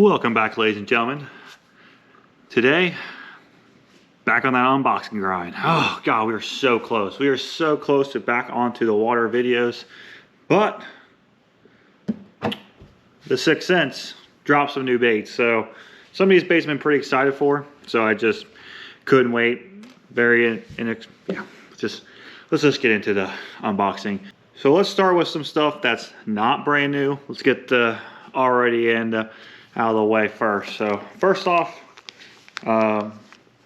Welcome back, ladies and gentlemen. Today, back on that unboxing grind. Oh God, we are so close. We are so close to back onto the water videos, but the Sixth Sense dropped some new baits. So some of these baits I've been pretty excited for. So I just couldn't wait. Let's just get into the unboxing. So let's start with some stuff that's not brand new. Let's get the already in out of the way first. So first off, I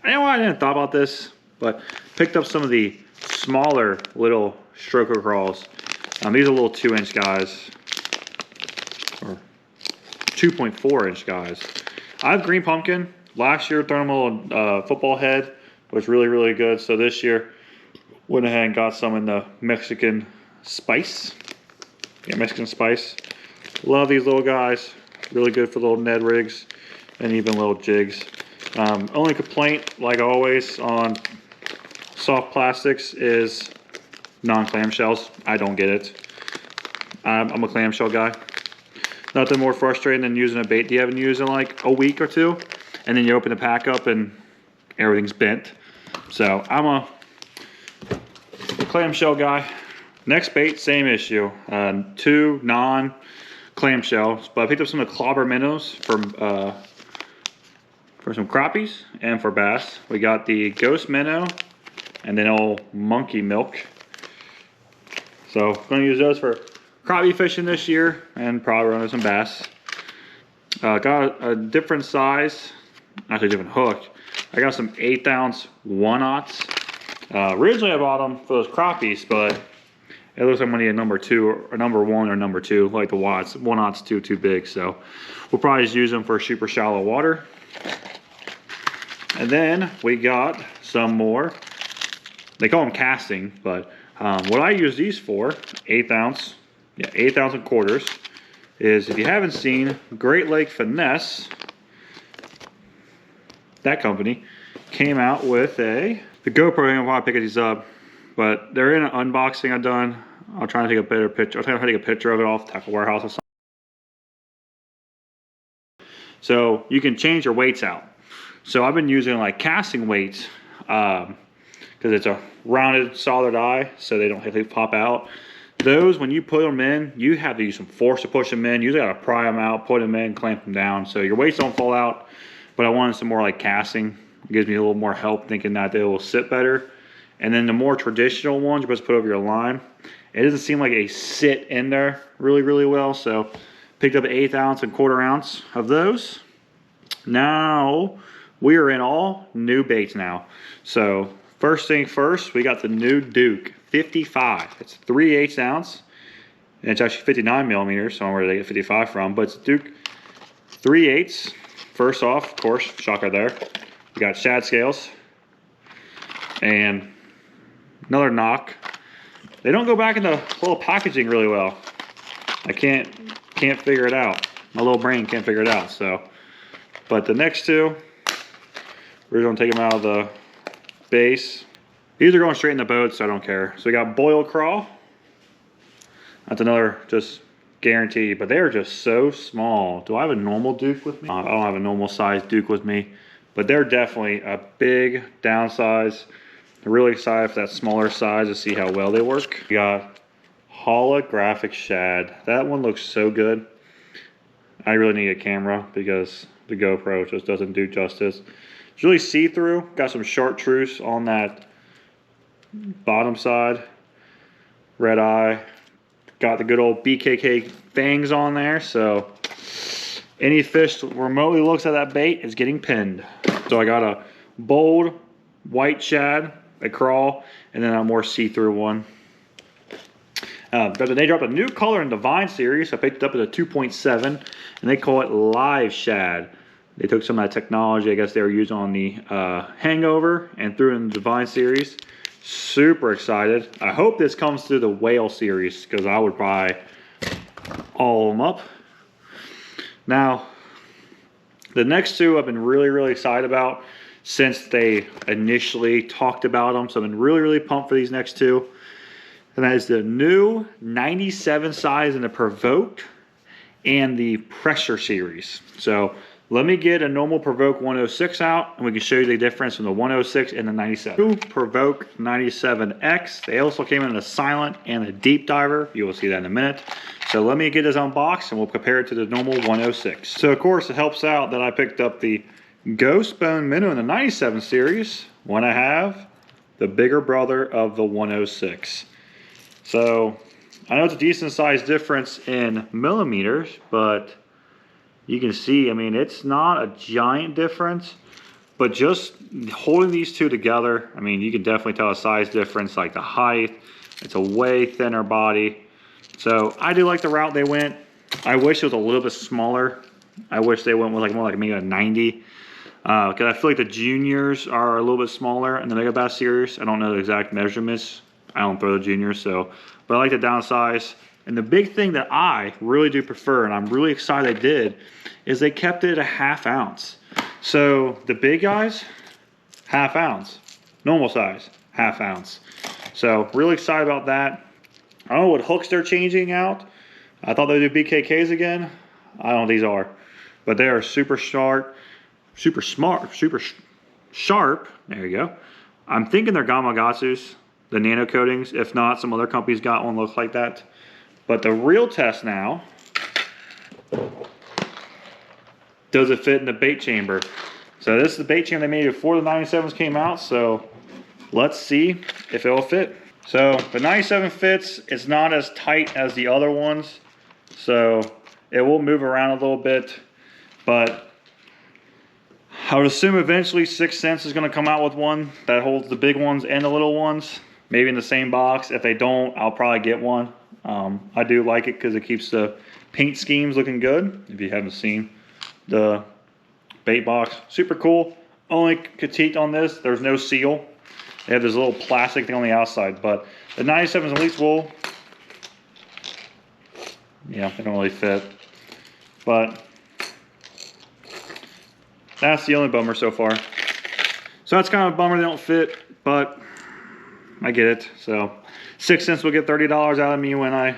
didn't thought about this, but picked up some of the smaller little stroker crawls. These are little 2-inch guys, or 2.4-inch guys. I have green pumpkin. Last year, thrown them a little football head, was really good. So this year, went ahead and got some in the Mexican spice. Yeah, Mexican spice. Love these little guys. Really good for little Ned rigs and even little jigs. Only complaint, like always, on soft plastics is non-clamshells. I don't get it. I'm a clamshell guy. Nothing more frustrating than using a bait you haven't used in like a week or two, and then you open the pack up and everything's bent. So I'm a clamshell guy. Next bait, same issue. 2 non-clamshells, but I picked up some of the clobber minnows for some crappies and for bass. We got the ghost minnow and then old monkey milk. So I'm going to use those for crappie fishing this year and probably run some bass. Got a different size, actually a different hook. I got some 1/8 ounce 1/0s. Originally I bought them for those crappies, but it looks like I'm gonna need a number 2 or number 1 or number 2, like the watts. 1/0's too big, so we'll probably just use them for super shallow water. And then we got some more. They call them casting, but what I use these for, 1/8 ounce, 1/8 ounce and quarters, is if you haven't seen Great Lake Finesse, that company came out with the GoPro. I'm gonna pick these up, but they're in an unboxing I've done. I'll try to take a better picture. I'll try to take a picture of it off Tackle Warehouse or something. So you can change your weights out. So I've been using like casting weights because it's a rounded solid eye, so they don't have to pop out. Those, when you put them in, you have to use some force to push them in. You usually got to pry them out, put them in, clamp them down, so your weights don't fall out. But I wanted some more like casting. It gives me a little more help, thinking that they will sit better. And then the more traditional ones you're supposed to put over your line, it doesn't seem like they sit in there really well. So picked up an 1/8 ounce and 1/4 ounce of those. Now we are in all new baits now. So first thing first, we got the new Duke 55. It's 3/8 ounce, and it's actually 59 millimeters. So I don't know where they get 55 from, but it's Duke 3/8. First off, of course, shocker there. We got shad scales and another knock. They don't go back in the little packaging really well. I can't figure it out. My little brain can't figure it out. So, but the next two, we're gonna take them out of the base. These are going straight in the boat, so I don't care. So we got boil crawl. That's another just guarantee, but they're just so small. Do I have a normal Duke with me? I don't have a normal size Duke with me, but they're definitely a big downsize. I'm really excited for that smaller size to see how well they work. We got holographic shad. That one looks so good. I really need a camera because the GoPro just doesn't do justice. It's really see-through. Got some chartreuse on that bottom side. Red eye. Got the good old BKK fangs on there. So any fish that remotely looks at that bait is getting pinned. So I got a bold white shad, a crawl, and then a more see-through one. But they dropped a new color in the Vine series. I picked it up at a 2.7, and they call it Live Shad. They took some of that technology, I guess they were using on the Hangover, and threw it in the Divine series. Super excited. I hope this comes through the Whale series, because I would buy all of them up. Now, the next two I've been really excited about since they initially talked about them. So I've been really pumped for these next two. And that is the new 97 size in the Provoked and the Pressure series. So Let me get a normal Provoke 106 out, and we can show you the difference from the 106 and the 97. Provoke 97X. They also came in a silent and a deep diver. You will see that in a minute. So let me get this unboxed, and we'll compare it to the normal 106. So of course, it helps out that I picked up the Ghost Bone Minnow in the 97 series when I have the bigger brother of the 106. So I know it's a decent size difference in millimeters, but you can see, I mean, it's not a giant difference, but just holding these two together, I mean, you can definitely tell a size difference, like the height. It's a way thinner body. So I do like the route they went. I wish it was a little bit smaller. I wish they went with like more like maybe a 90. Because I feel like the juniors are a little bit smaller in the Mega Bass series. I don't know the exact measurements. I don't throw the juniors, so, but I like the downsize. And the big thing that I really do prefer, and I'm really excited they did, is they kept it a ½ ounce. So the big guys, ½ ounce. Normal size, ½ ounce. So really excited about that. I don't know what hooks they're changing out. I thought they'd do BKKs again. I don't know what these are. But they are super sharp, super smart, super sharp. There you go. I'm thinking they're Gamakatsus, the nano coatings. If not, some other companies got one looks like that. But the real test now, does it fit in the bait chamber? So this is the bait chamber they made before the 97s came out. So let's see if it'll fit. So the 97 fits. It's not as tight as the other ones. So it will move around a little bit. But I would assume eventually 6th Sense is going to come out with one that holds the big ones and the little ones. Maybe in the same box. If they don't, I'll probably get one. I do like it because it keeps the paint schemes looking good. If you haven't seen the bait box, super cool. Only critique on this, there's no seal. They have this little plastic thing on the outside, but the 97s at least will, yeah, they don't really fit. But that's the only bummer so far. So that's kind of a bummer they don't fit, but I get it. So 6th Sense will get $30 out of me when I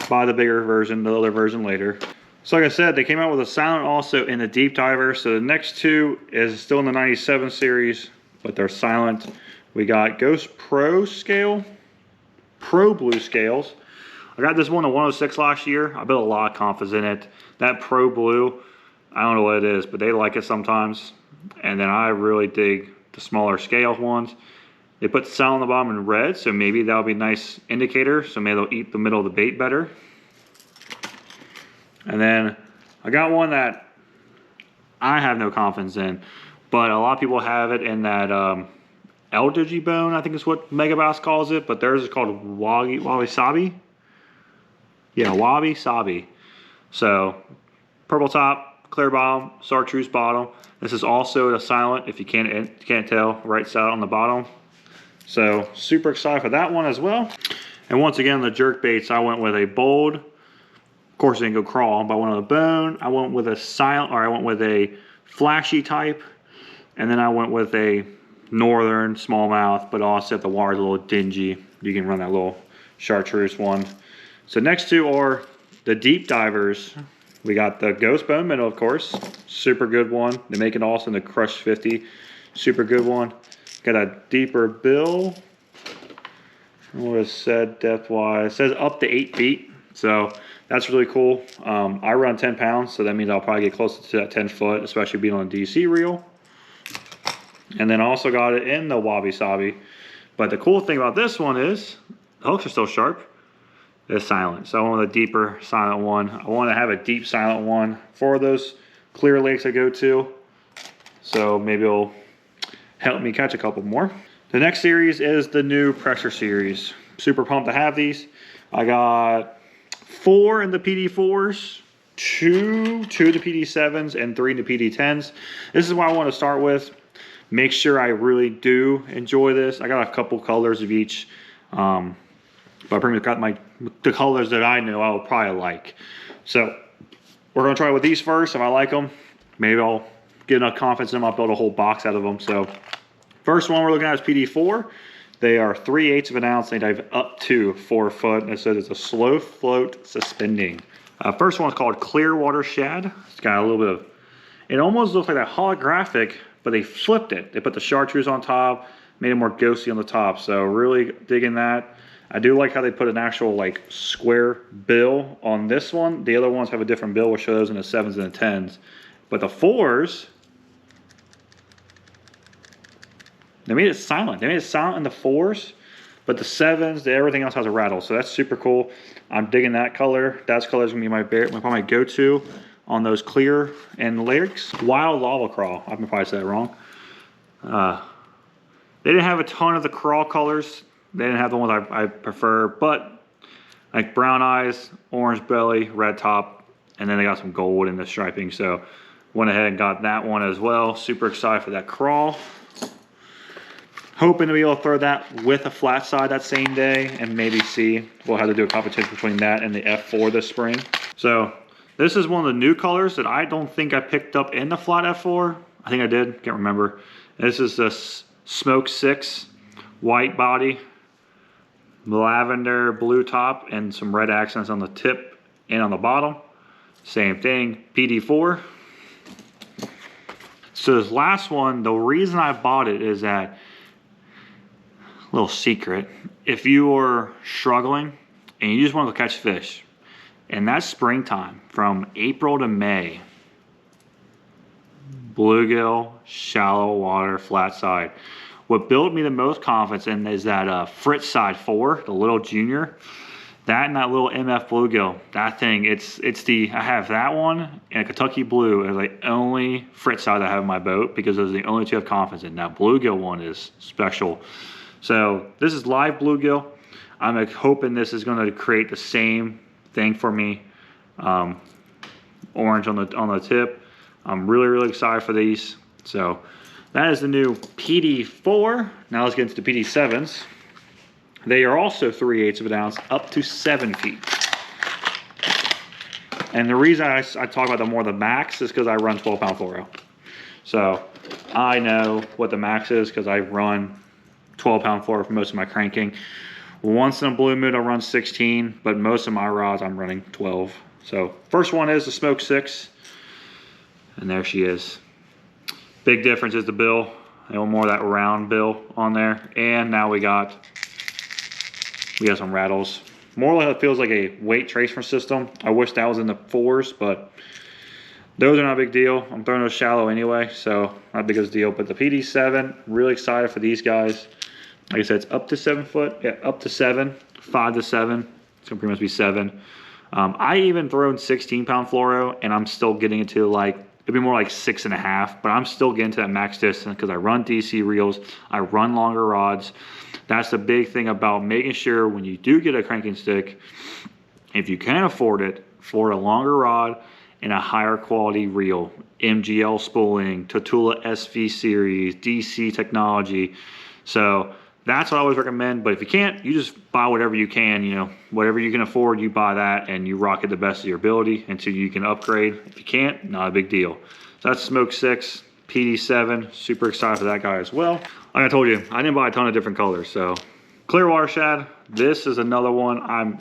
buy the bigger version, the other version later. So like I said, they came out with a silent also in the deep diver. So the next two is still in the 97 series, but they're silent. We got Ghost Pro scale, Pro Blue scales. I got this one, the 106 last year. I built a lot of confidence in it. That Pro Blue, I don't know what it is, but they like it sometimes. And then I really dig the smaller scale ones. They put silent on the bottom in red, so maybe that'll be a nice indicator. So maybe they'll eat the middle of the bait better. And then I got one that I have no confidence in, but a lot of people have it in that Eldridge bone, I think is what Mega Bass calls it, but theirs is called Wabi Sabi. Yeah, Wabi Sabi. So purple top, clear bottom, chartreuse bottom. This is also a silent, if you can't tell, right side on the bottom. So super excited for that one as well. And once again, the jerk baits, I went with a bold. Of course, I didn't go crawl, but I went on a bone. I went with a silent, or I went with a flashy type. And then I went with a northern smallmouth, but also if the water's a little dingy, you can run that little chartreuse one. So next two are the deep divers. We got the Ghost Bone Minnow, of course. Super good one. They make it also in the Crush 50. Super good one. Got a deeper bill. What is said depth-wise? It says up to 8 feet. So that's really cool. I run 10 pounds, so that means I'll probably get closer to that 10 foot, especially being on a DC reel. And then I also got it in the Wabi Sabi. But the cool thing about this one is the hooks are still sharp. It's silent. So I want a deeper silent one. I want to have a deep silent one for those clear lakes I go to. So maybe it'll help me catch a couple more. The next series is the new pressure series. Super pumped to have these. I got 4 in the PD4s, 2 of the PD7s, and 3 in the PD10s. This is what I want to start with. Make sure I really do enjoy this. I got a couple colors of each. But I pretty much got the colors that I know I will probably like. So we're going to try with these first. If I like them, maybe I'll get enough confidence in them. I'll build a whole box out of them. So first one we're looking at is PD4. They are 3/8 of an ounce. They dive up to 4 foot. And it says it's a slow float suspending. First one is called Clearwater Shad. It's got a little bit of It almost looks like that holographic, but they flipped it. They put the chartreuse on top, made it more ghosty on the top. So really digging that. I do like how they put an actual like square bill on this one. The other ones have a different bill. We'll show those in the 7s and the 10s. But the 4s, they made it silent. They made it silent in the 4s, but the 7s, everything else has a rattle. So that's super cool. I'm digging that color. That color is gonna be probably my go-to on those clear and lyrics. Wild Lava Crawl. I can probably say that wrong. They didn't have a ton of the crawl colors. They didn't have the ones I prefer, but like brown eyes, orange belly, red top, and then they got some gold in the striping. So went ahead and got that one as well. Super excited for that crawl. Hoping to be able to throw that with a flat side that same day and maybe see. We'll have to do a competition between that and the F4 this spring. So this is one of the new colors that I don't think I picked up in the flat F4. I think I did, can't remember. This is the Smoke 6 white body, lavender blue top, and some red accents on the tip and on the bottom. Same thing, PD4. So this last one, the reason I bought it is that, little secret, if you are struggling and you just want to go catch fish, and that's springtime from April to May, bluegill, shallow water, flat side. What built me the most confidence in is that Fritz side 4, the little junior, that and that little MF bluegill. That thing, I have that one and a Kentucky blue as the only Fritz side I have in my boat because those are the only two I have confidence in. That bluegill one is special. So this is live bluegill. I'm hoping this is going to create the same thing for me. Orange on the tip. I'm really excited for these. So that is the new PD4. Now let's get into the PD7s. They are also 3/8 of an ounce, up to 7 feet. And the reason I talk about the max is because I run 12-pound fluoro. So I know what the max is because I run 12-pound fluoro for most of my cranking. Once in a blue moon, I'll run 16, but most of my rods, I'm running 12. So first one is the Smoke 6, and there she is. Big difference is the bill. A little more of that round bill on there, and now we got some rattles. More like it feels like a weight tracement system. I wish that was in the 4s, but those are not a big deal. I'm throwing those shallow anyway, so not big of a deal. But the PD7, really excited for these guys. Like I said, it's up to 7 foot. Yeah, up to 7, 5 to 7. It's gonna pretty much be 7. I even thrown 16-pound fluoro, and I'm still getting it to like, it'd be more like 6.5, but I'm still getting to that max distance because I run DC reels, I run longer rods. That's the big thing about making sure when you do get a cranking stick, if you can afford it, for a longer rod and a higher quality reel. MGL spooling, Tatula SV series, DC technology. So that's what I always recommend. But if you can't, you just buy whatever you can. You know, whatever you can afford, you buy that and you rock it the best of your ability until you can upgrade. If you can't, not a big deal. So that's Smoke 6, PD7. Super excited for that guy as well. Like I told you, I didn't buy a ton of different colors. So Clearwater Shad, this is another one. I'm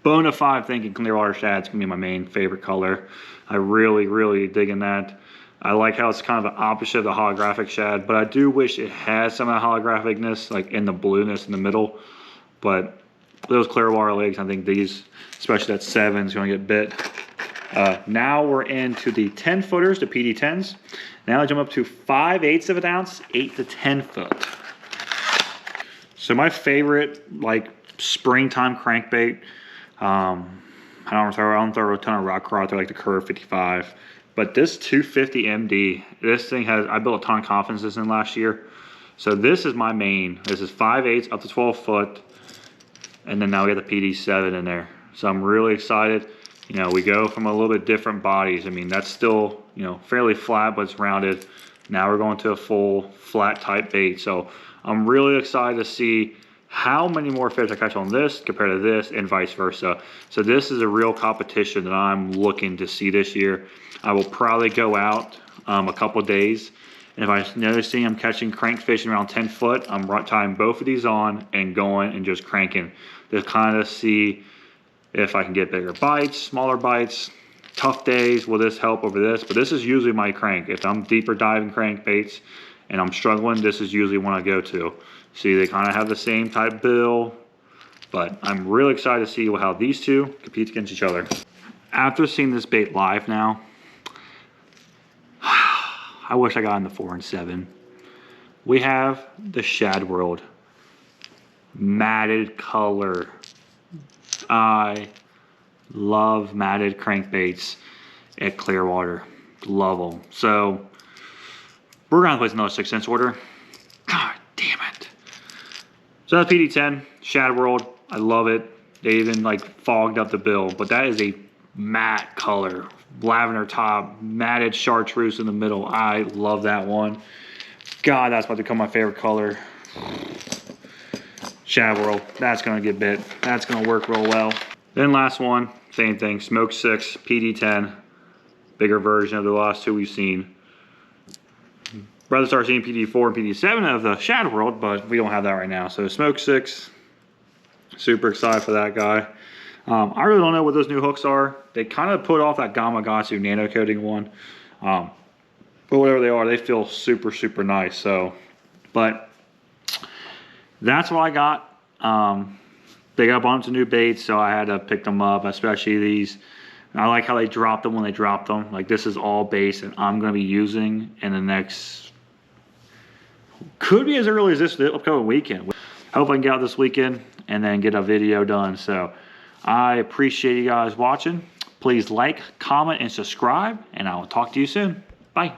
bona fide thinking Clearwater Shad's gonna be my main favorite color. I really digging that. I like how it's kind of the opposite of the holographic shad, but I do wish it had some of the holographicness, like in the blueness in the middle. But those Clearwater legs, I think these, especially that 7, is going to get bit. Now we're into the 10 footers, the PD10s. Now I jump up to 5/8 of an ounce, 8 to 10 foot. So my favorite, like springtime crankbait, I don't throw a ton of rock crawl. I throw like the Curve 55. But this 250 MD, this thing has, I built a ton of confidence in last year. So this is my main. This is 5/8 up to 12 foot. And then now we got the PD7 in there. So I'm really excited. You know, we go from a little bit different bodies. I mean, that's still, you know, fairly flat, but it's rounded. Now we're going to a full flat type bait. So I'm really excited to see how many more fish I catch on this compared to this and vice versa. So this is a real competition that I'm looking to see this year. I will probably go out a couple of days, and if I'm noticing I'm catching crankfish around 10 foot, I'm tying both of these on and going and just cranking to kind of see if I can get bigger bites, smaller bites. tough days, will this help over this? But this is usually my crank. If I'm deeper diving crankbaits and I'm struggling, this is usually one I go to. See, they kind of have the same type bill, but I'm really excited to see how these two compete against each other. After seeing this bait live now, I wish I got in the 4 and 7. We have the Shad World matted color. I love matted crankbaits at Clearwater. Love them. So we're gonna place another 6-inch order. God damn it. So that's PD10, Shad World. I love it. They even like fogged up the bill, but that is a matte color. Lavender top, matted chartreuse in the middle. I love that one. God, that's about to become my favorite color. Shad World, that's gonna get bit. That's gonna work real well. Then last one, same thing, Smoke 6, PD10. Bigger version of the last two we've seen. Rather start seeing PD4 and PD7 of the Shad World, but we don't have that right now. So Smoke 6, super excited for that guy. I really don't know what those new hooks are. They kind of put off that Gamakatsu nano coating one. But whatever they are, they feel super, super nice. So, but that's what I got. They got a bunch of new baits, so I had to pick them up, especially these. And I like how they dropped them when they dropped them. Like, this is all baits that I'm going to be using in the next, could be as early as this upcoming weekend. I hope I can get out this weekend and then get a video done. So I appreciate you guys watching. Please like, comment, and subscribe, and I will talk to you soon. Bye.